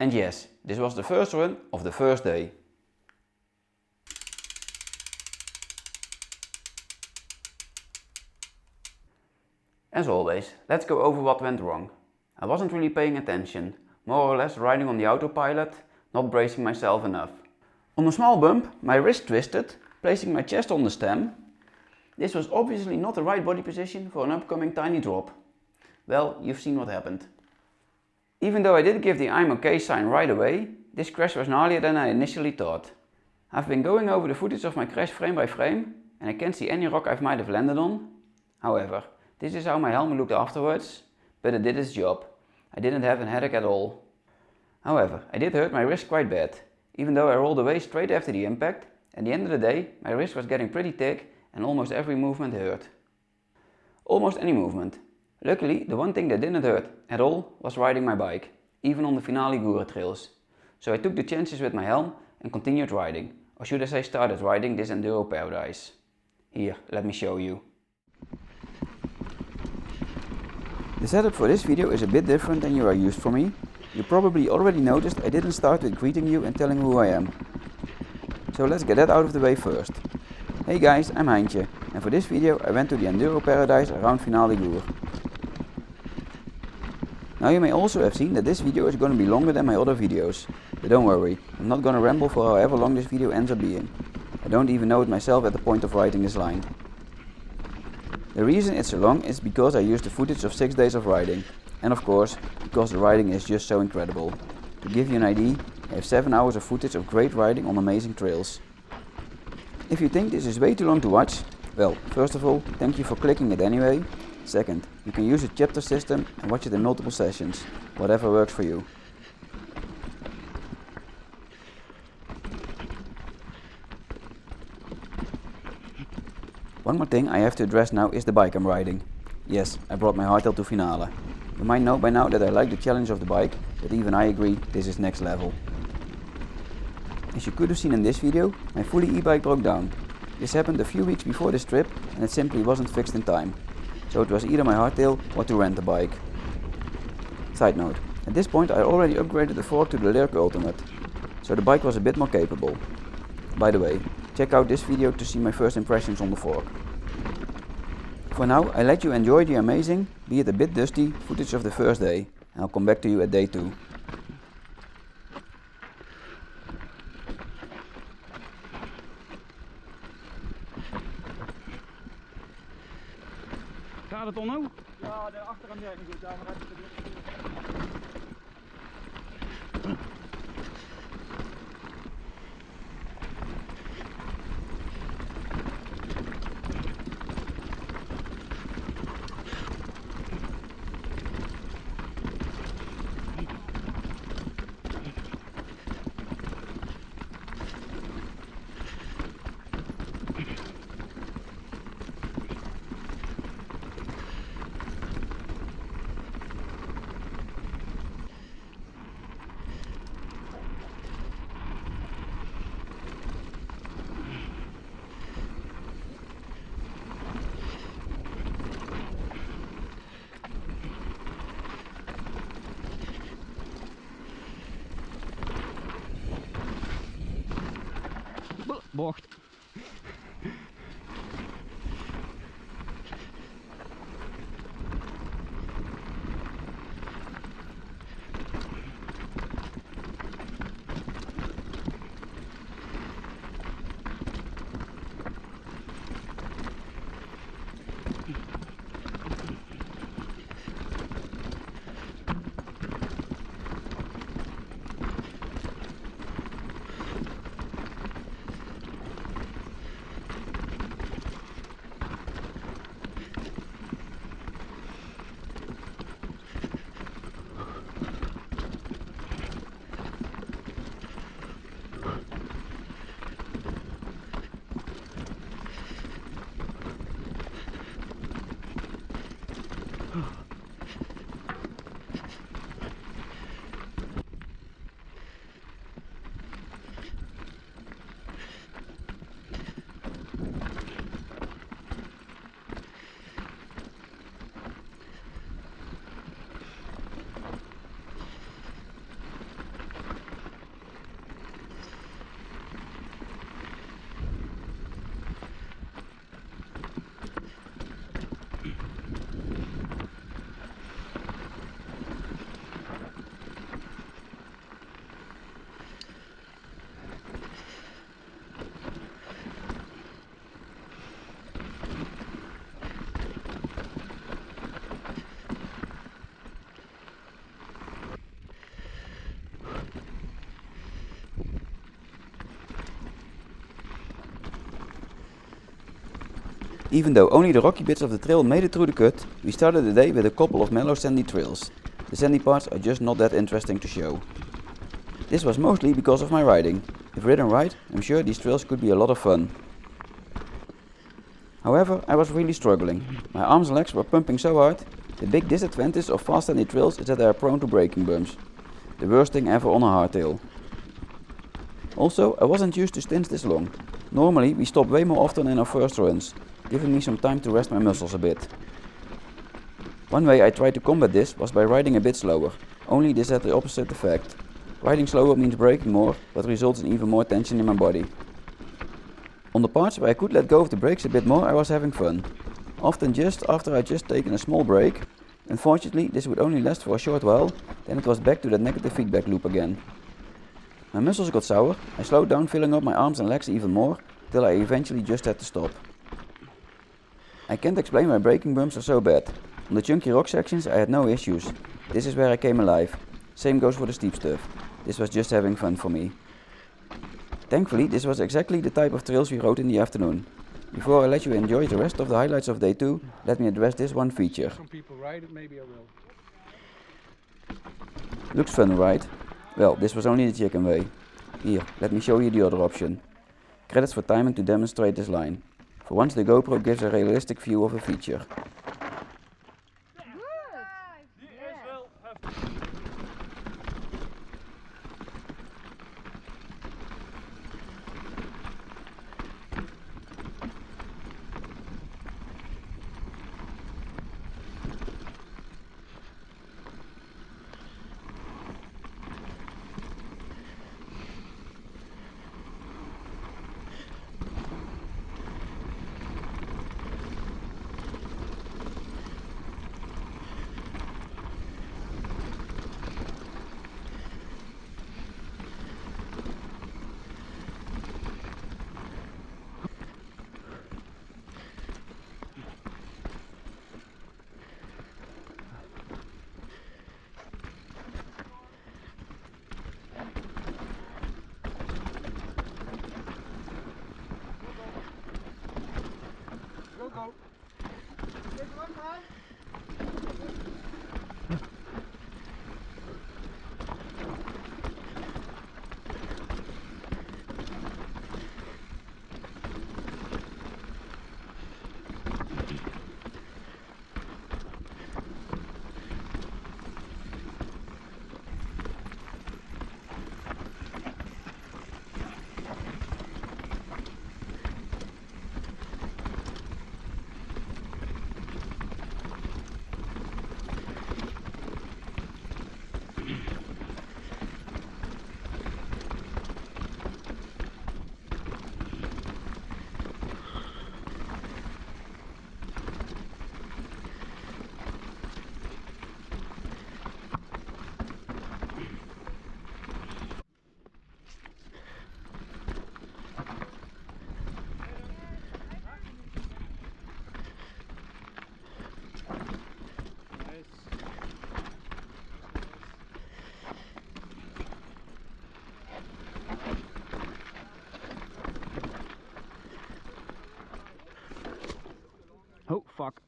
And yes, this was the first run of the first day. As always, let's go over what went wrong. I wasn't really paying attention, more or less riding on the autopilot, not bracing myself enough. On a small bump, my wrist twisted, placing my chest on the stem. This was obviously not the right body position for an upcoming tiny drop. Well, you've seen what happened. Even though I did give the I'm okay sign right away, this crash was gnarlier than I initially thought. I've been going over the footage of my crash frame by frame, and I can't see any rock I might have landed on. However, this is how my helmet looked afterwards, but it did its job. I didn't have a headache at all. However, I did hurt my wrist quite bad. Even though I rolled away straight after the impact, at the end of the day, my wrist was getting pretty thick and almost every movement hurt. Almost any movement. Luckily, the one thing that didn't hurt at all was riding my bike, even on the Finale Ligure trails. So I took the chances with my helm and continued riding, or should I say started riding this Enduro paradise. Here, let me show you. The setup for this video is a bit different than you are used from me. You probably already noticed I didn't start with greeting you and telling who I am. So let's get that out of the way first. Hey guys, I'm Heintje, and for this video I went to the Enduro paradise around Finale Ligure. Now you may also have seen that this video is going to be longer than my other videos, but don't worry, I'm not going to ramble for however long this video ends up being. I don't even know it myself at the point of writing this line. The reason it's so long is because I used the footage of 6 days of riding. And of course, because the riding is just so incredible. To give you an idea, I have 7 hours of footage of great riding on amazing trails. If you think this is way too long to watch, well, first of all, thank you for clicking it anyway. Second, you can use a chapter system and watch it in multiple sessions, whatever works for you. One more thing I have to address now is the bike I'm riding. Yes, I brought my Hardtail to Finale. You might know by now that I like the challenge of the bike, but even I agree this is next level. As you could have seen in this video, my fully e-bike broke down. This happened a few weeks before this trip and it simply wasn't fixed in time. So it was either my Hardtail or to rent a bike. Side note, at this point I already upgraded the fork to the Lyric Ultimate, so the bike was a bit more capable. By the way, check out this video to see my first impressions on the fork. For now, I let you enjoy the amazing, be it a bit dusty, footage of the first day, and I'll come back to you at day 2. Gaat het Onno? Ja, de achterkant werkt niet goed, daar maar even Bocht. Even though only the rocky bits of the trail made it through the cut, we started the day with a couple of mellow sandy trails. The sandy parts are just not that interesting to show. This was mostly because of my riding. If ridden right, I'm sure these trails could be a lot of fun. However, I was really struggling. My arms and legs were pumping so hard. The big disadvantage of fast sandy trails is that they are prone to braking bumps. The worst thing ever on a hardtail. Also, I wasn't used to stints this long. Normally, we stop way more often in our first runs, giving me some time to rest my muscles a bit. One way I tried to combat this was by riding a bit slower, only this had the opposite effect. Riding slower means braking more, but results in even more tension in my body. On the parts where I could let go of the brakes a bit more, I was having fun. Often just after I'd just taken a small break. Unfortunately, this would only last for a short while, then it was back to that negative feedback loop again. My muscles got sour, I slowed down, filling up my arms and legs even more, till I eventually just had to stop. I can't explain why braking bumps are so bad. On the chunky rock sections I had no issues. This is where I came alive. Same goes for the steep stuff. This was just having fun for me. Thankfully, this was exactly the type of trails we rode in the afternoon. Before I let you enjoy the rest of the highlights of day 2, let me address this one feature. Some people ride it, maybe I will. Looks fun, right? Well, this was only the chicken way. Here, let me show you the other option. Credits for timing to demonstrate this line. For once the GoPro gives a realistic view of a feature. Go. Oh, fuck.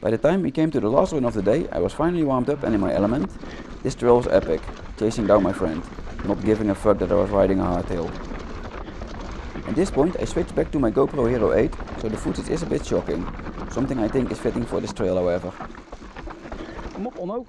By the time we came to the last run of the day, I was finally warmed up and in my element. This trail was epic, chasing down my friend, not giving a fuck that I was riding a hardtail. At this point I switched back to my GoPro Hero 8, so the footage is a bit shocking, something I think is fitting for this trail however. Kom op, Onno.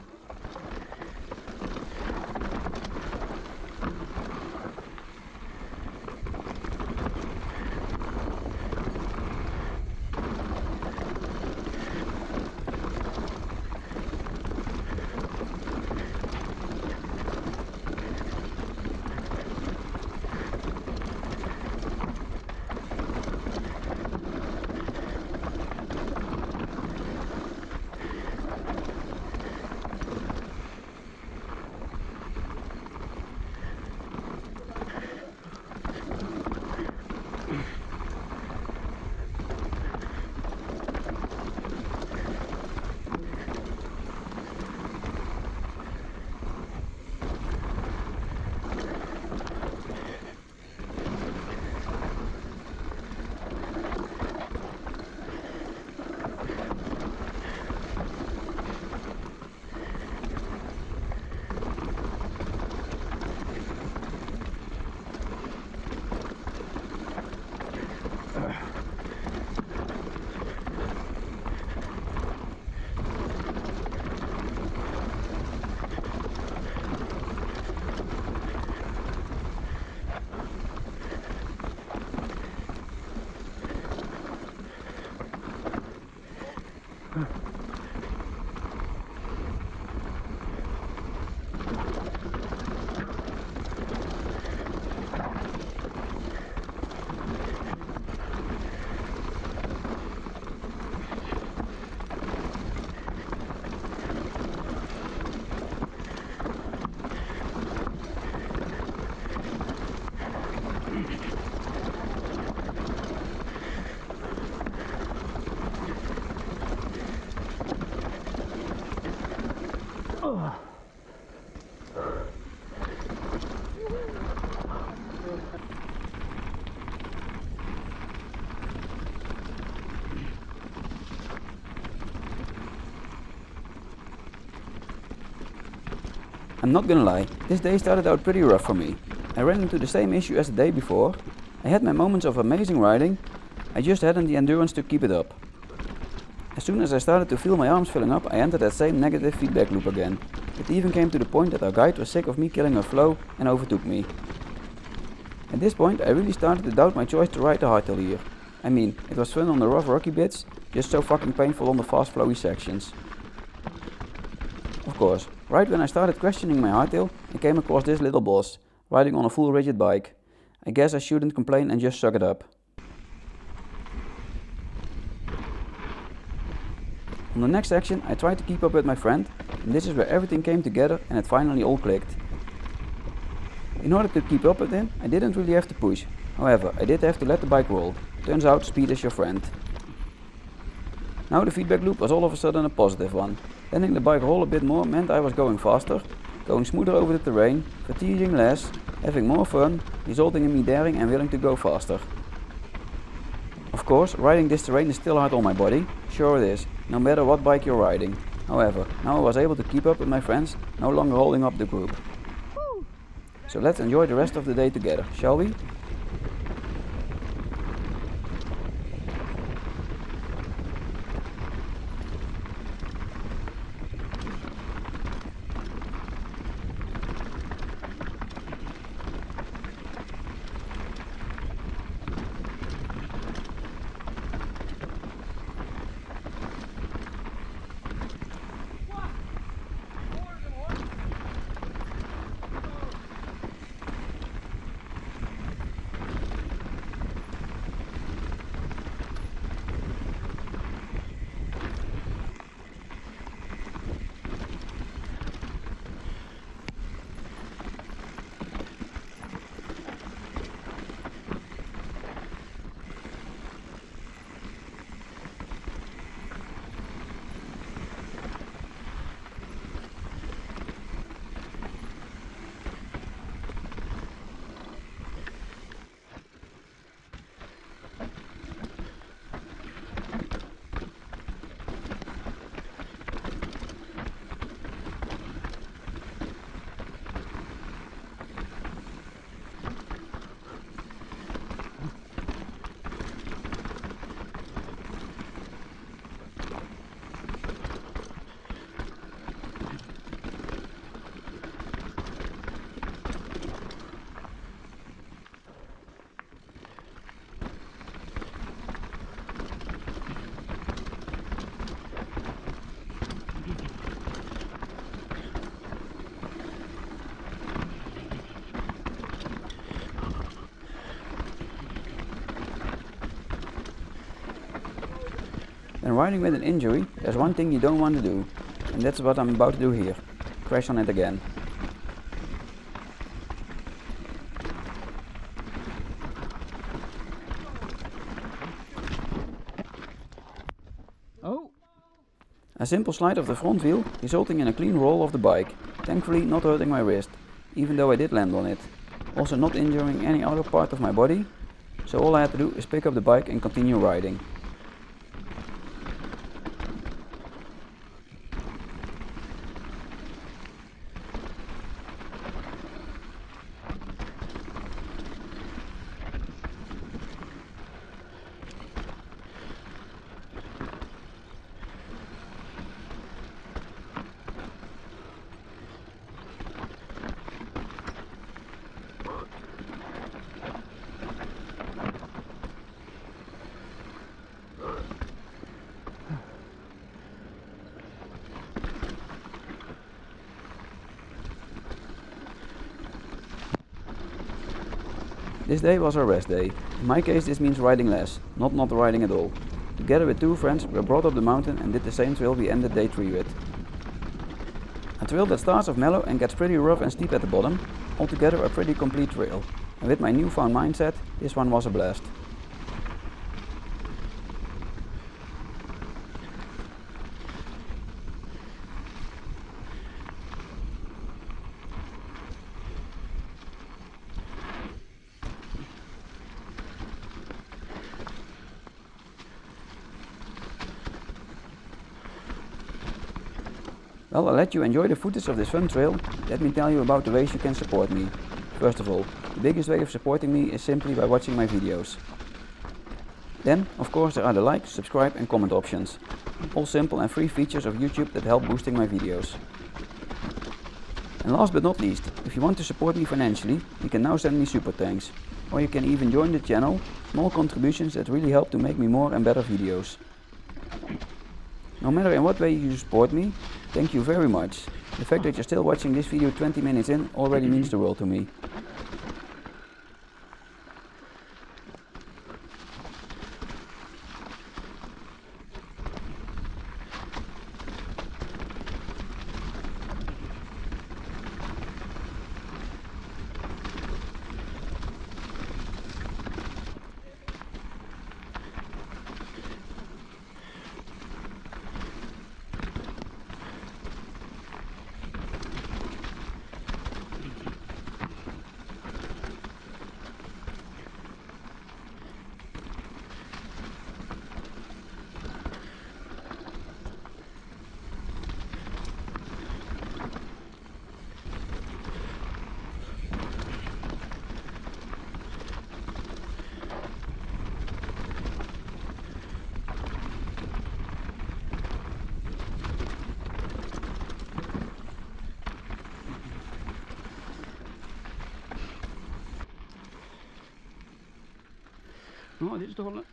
I'm not gonna lie, this day started out pretty rough for me. I ran into the same issue as the day before. I had my moments of amazing riding, I just hadn't the endurance to keep it up. As soon as I started to feel my arms filling up, I entered that same negative feedback loop again. It even came to the point that our guide was sick of me killing her flow and overtook me. At this point I really started to doubt my choice to ride the hardtail here. I mean, it was fun on the rough rocky bits, just so fucking painful on the fast flowy sections. Of course, right when I started questioning my hardtail, I came across this little boss, riding on a full rigid bike. I guess I shouldn't complain and just suck it up. On the next section I tried to keep up with my friend, and this is where everything came together and it finally all clicked. In order to keep up with him, I didn't really have to push. However, I did have to let the bike roll. Turns out speed is your friend. Now the feedback loop was all of a sudden a positive one. Letting the bike roll a bit more meant I was going faster, going smoother over the terrain, fatiguing less, having more fun, resulting in me daring and willing to go faster. Of course, riding this terrain is still hard on my body, sure it is, no matter what bike you're riding. However, now I was able to keep up with my friends, no longer holding up the group. So let's enjoy the rest of the day together, shall we? When riding with an injury, there's one thing you don't want to do, and that's what I'm about to do here. Crash on it again. Oh! A simple slide of the front wheel, resulting in a clean roll of the bike, thankfully not hurting my wrist, even though I did land on it. Also not injuring any other part of my body, so all I had to do is pick up the bike and continue riding. This day was our rest day. In my case this means riding less, not riding at all. Together with two friends we brought up the mountain and did the same trail we ended day 3 with. A trail that starts off mellow and gets pretty rough and steep at the bottom, altogether a pretty complete trail. And with my newfound mindset, this one was a blast. Well, I'll let you enjoy the footage of this fun trail. Let me tell you about the ways you can support me. First of all, the biggest way of supporting me is simply by watching my videos. Then, of course, there are the like, subscribe and comment options. All simple and free features of YouTube that help boosting my videos. And last but not least, if you want to support me financially, you can now send me super thanks. Or you can even join the channel, small contributions that really help to make me more and better videos. No matter in what way you support me, thank you very much. The fact that you're still watching this video 20 minutes in already means the world to me. Oh, dit is toch wel een...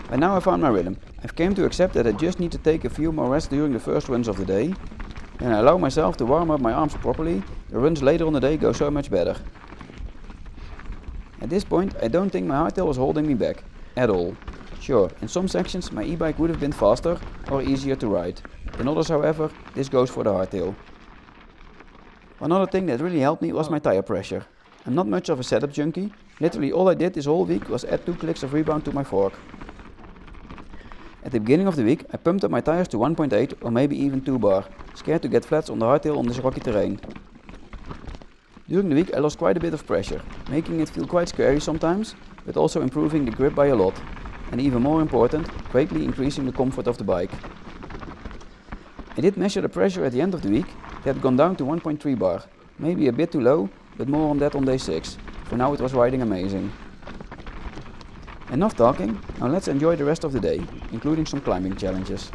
By now I found my rhythm. I've came to accept that I just need to take a few more rests during the first runs of the day. When I allow myself to warm up my arms properly, the runs later on the day go so much better. At this point I don't think my hardtail was holding me back, at all. Sure, in some sections my e-bike would have been faster or easier to ride. In others however, this goes for the hardtail. One other thing that really helped me was my tire pressure. I'm not much of a setup junkie. Literally all I did this whole week was add 2 clicks of rebound to my fork. At the beginning of the week I pumped up my tires to 1.8 or maybe even 2 bar, scared to get flats on the hardtail on this rocky terrain. During the week I lost quite a bit of pressure, making it feel quite scary sometimes, but also improving the grip by a lot. And even more important, greatly increasing the comfort of the bike. I did measure the pressure at the end of the week. It had gone down to 1.3 bar, maybe a bit too low, but more on that on day 6. For now it was riding amazing. Enough talking, now let's enjoy the rest of the day, including some climbing challenges.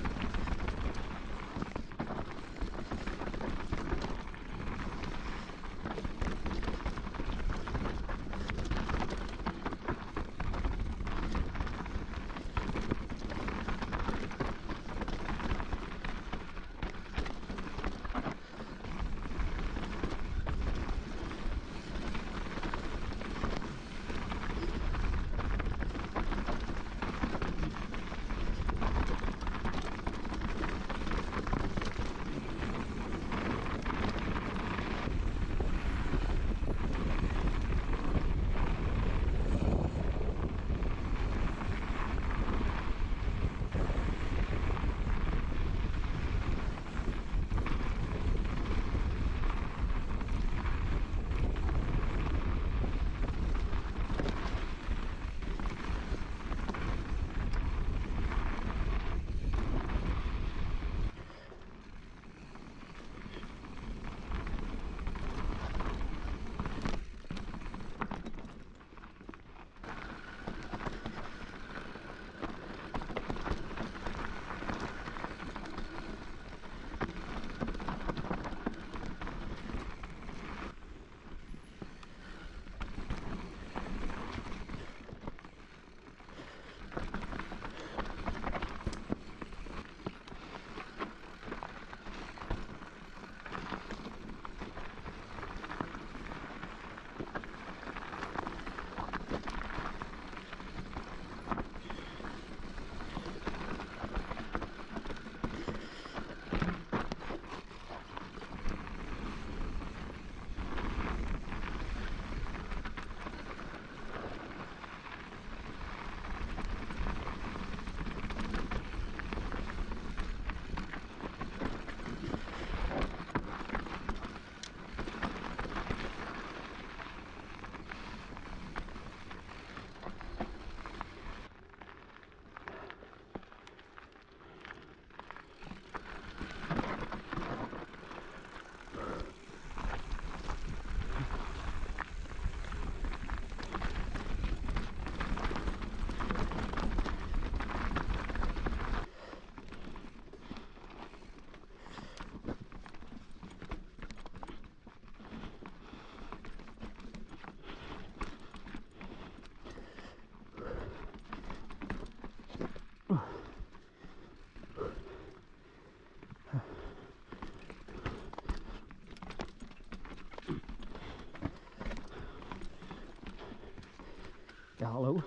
Ja, hallo.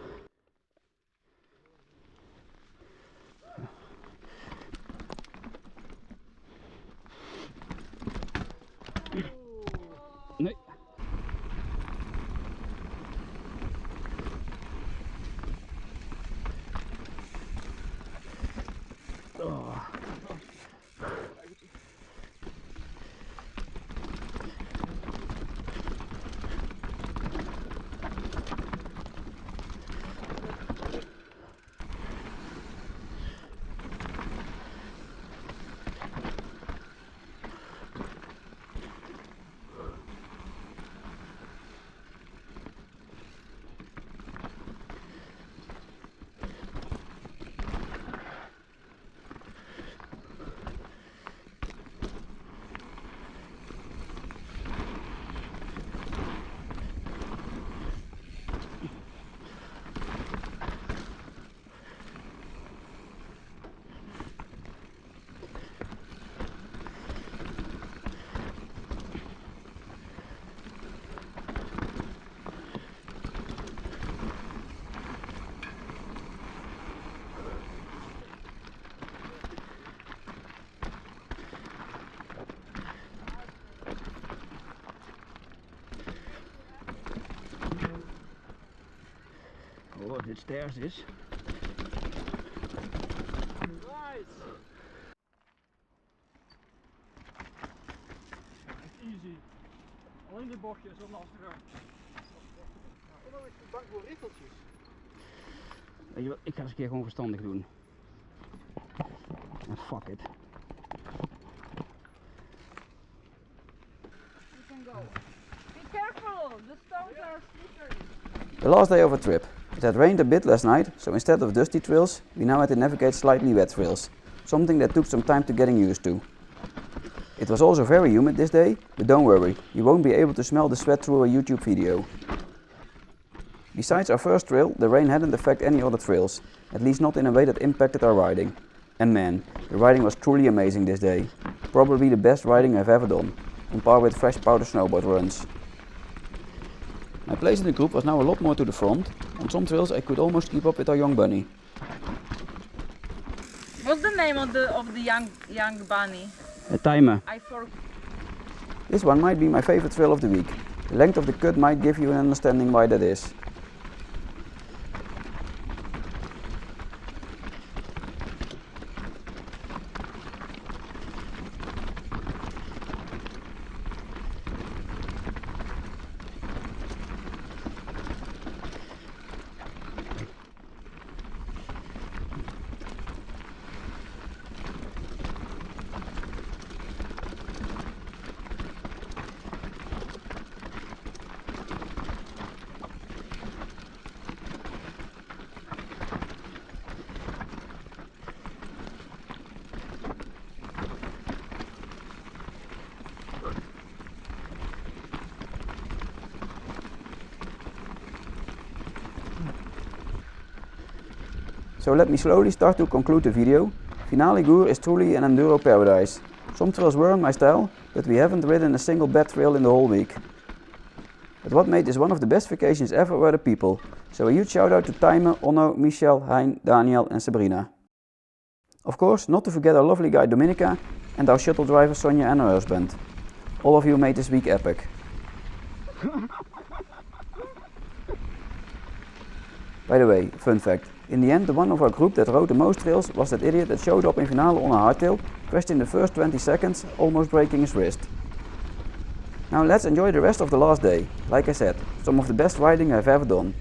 Nee. Oh. Oh, dit stairs is. Nice! Easy. Alleen de bochtjes, wat lastiger. Onno is bang voor riffeltjes. Weet je wat, ik ga eens een keer gewoon verstandig doen. En fuck it. You can go. Be careful, the stones are slippery. The last day of our trip. It had rained a bit last night, so instead of dusty trails, we now had to navigate slightly wet trails, something that took some time to getting used to. It was also very humid this day, but don't worry, you won't be able to smell the sweat through a YouTube video. Besides our first trail, the rain hadn't affected any other trails, at least not in a way that impacted our riding. And man, the riding was truly amazing this day. Probably the best riding I've ever done, on par with fresh powder snowboard runs. My place in the group was now a lot more to the front. On some trails I could almost keep up with our young bunny. What's the name of the young bunny? A timer. I forgot. This one might be my favorite trail of the week. The length of the cut might give you an understanding why that is. So let me slowly start to conclude the video. Finale Ligure is truly an enduro paradise. Some trails weren't my style, but we haven't ridden a single bad trail in the whole week. But what made this one of the best vacations ever were the people. So a huge shout out to Tijmen, Onno, Michel, Hein, Daniel and Sabrina. Of course, not to forget our lovely guide Dominica and our shuttle driver Sonja and her husband. All of you made this week epic. By the way, fun fact. In the end, the one of our group that rode the most trails was that idiot that showed up in Finale on a hardtail, crashed in the first 20 seconds, almost breaking his wrist. Now let's enjoy the rest of the last day. Like I said, some of the best riding I've ever done.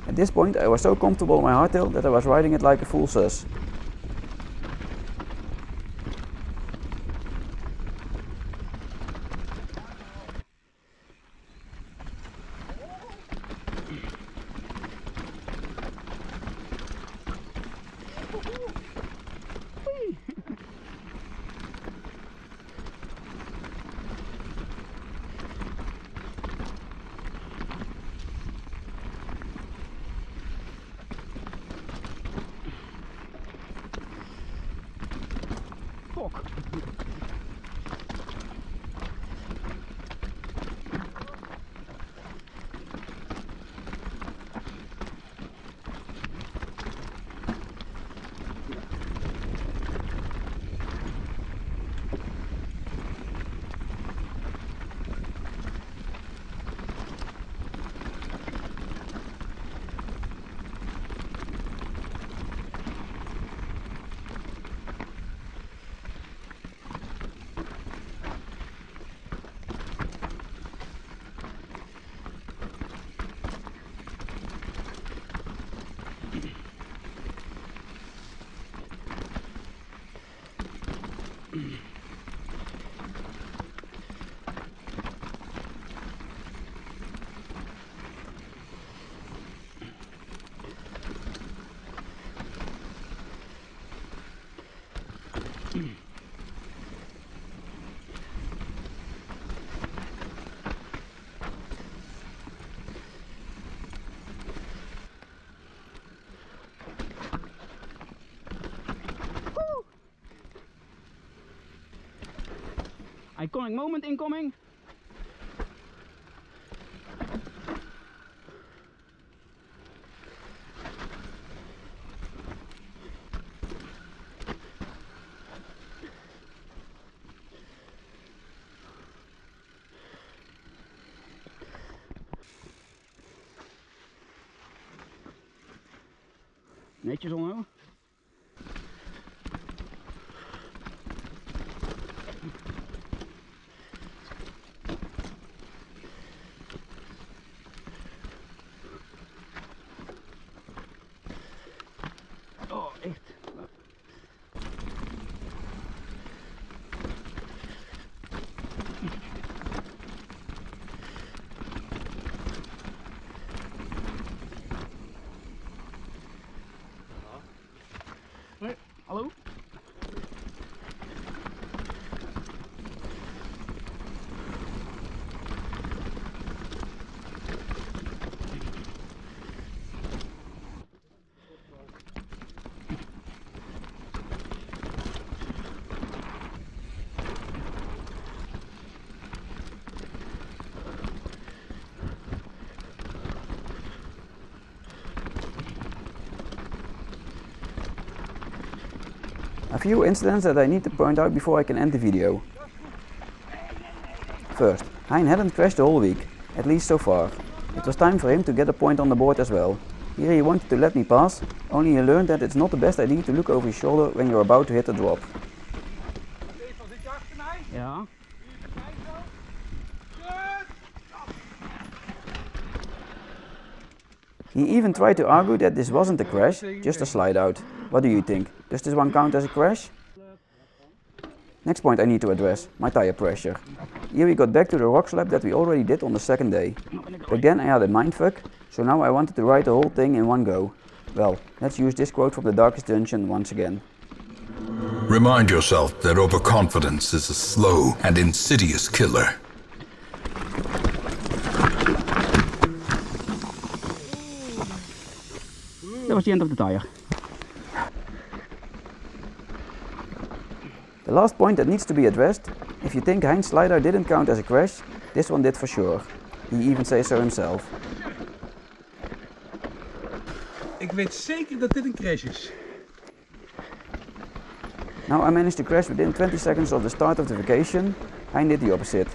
At this point I was so comfortable on my hardtail that I was riding it like a full sus. Fuck. Iconic moment incoming. Netjes Onno. few incidents that I need to point out before I can end the video. First, Hein hadn't crashed the whole week, at least so far. It was time for him to get a point on the board as well. Here he wanted to let me pass, only he learned that it's not the best idea to look over his shoulder when you're about to hit the drop. Stefan, zit je achter mij? Ja. He even tried to argue that this wasn't a crash, just a slide out. What do you think? Does this one count as a crash? Next point I need to address, my tire pressure. Here we got back to the rock slab that we already did on the second day. Back then I had a mindfuck, so now I wanted to ride the whole thing in one go. Well, let's use this quote from the Darkest Dungeon once again. Remind yourself that overconfidence is a slow and insidious killer. Dat was the end of the tire. The last point that needs to be addressed, if you think Hein's slide out didn't count as a crash, this one did for sure. He even says so himself. Ik weet zeker dat dit een crash is. Now I managed to crash within 20 seconds of the start of the vacation. Hein did the opposite.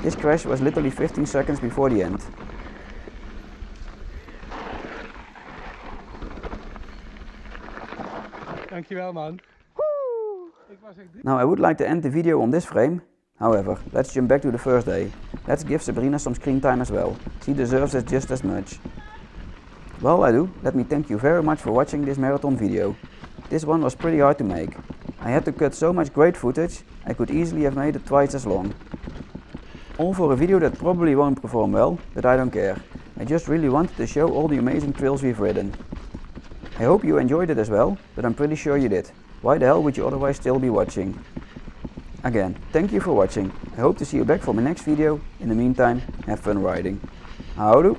This crash was literally 15 seconds before the end. Dankjewel man. Now I would like to end the video on this frame. However, let's jump back to the first day. Let's give Sabrina some screen time as well. She deserves it just as much. While I do, let me thank you very much for watching this marathon video. This one was pretty hard to make. I had to cut so much great footage, I could easily have made it twice as long. All for a video that probably won't perform well, but I don't care. I just really wanted to show all the amazing trails we've ridden. I hope you enjoyed it as well, but I'm pretty sure you did. Why the hell would you otherwise still be watching? Again, thank you for watching. I hope to see you back for my next video. In the meantime, have fun riding. Houdoe!